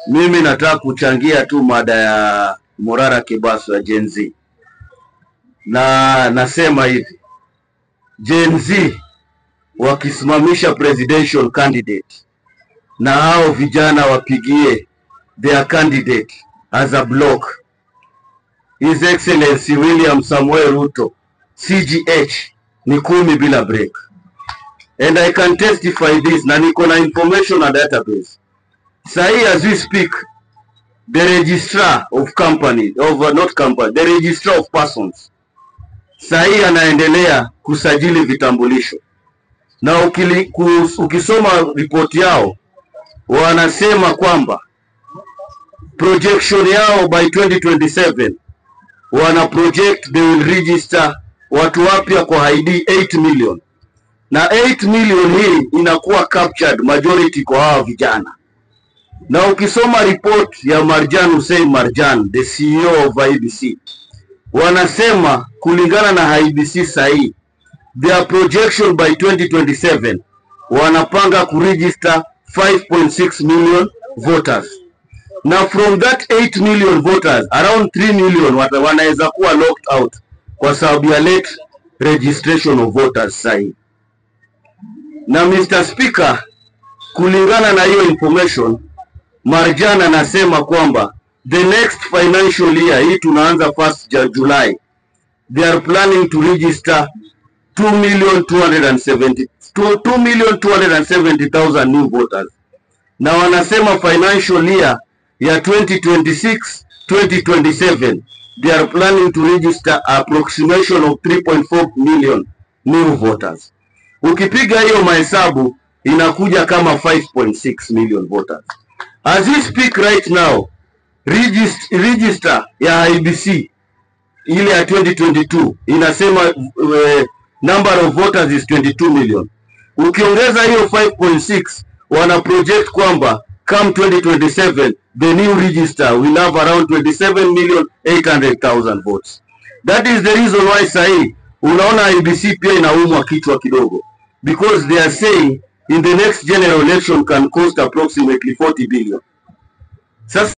Mimi nataka kuchangia tu mada ya Morara Kibaso ya Gen Z. Na nasema hivi, Gen Z wakisimamisha presidential candidate na hao vijana wapigie their candidate as a block, His Excellency William Samuel Ruto, CGH ni 10 bila break. And I can testify this, na niko na information na database. Sahi as we speak, the registrar of company, the registrar of persons, sahi anaendelea kusajili vitambulisho. Na ukisoma report yao, wanasema kwamba projection yao by 2027, wana project they will register watu wapya kwa ID 8 million. Na 8 million hii inakuwa captured majority kwa hawa vijana. Na ukisoma report ya Marjan Hussein Marjan, the CEO of IEBC, wanasema kulingana na IEBC sahi, their projection by 2027, wanapanga kuregister 5.6 million voters. Na from that 8 million voters, around 3 million wanaweza kuwa locked out kwa sababu ya late registration of voters sahi. Na Mr. Speaker, kulingana na hiyo information, Marjan anasema kwamba the next financial year, hii tunaanza 1st July, they are planning to register 2,270,000 new voters. Na wanasema financial year ya 2026-2027, they are planning to register approximation of 3.4 million new voters. Ukipiga hiyo mahesabu inakuja kama 5.6 million voters. As we speak right now, register ya IEBC ile ya 2022 inasema number of voters is 22 million. Ukiongeza hiyo 5.6, wana project kwamba come 2027 the new register will have around 27,800,000 votes. That is the reason why sahi unaona IEBC pia inaumwa kichwa kidogo, because they are saying in the next general election can cost approximately 40 billion. Sasa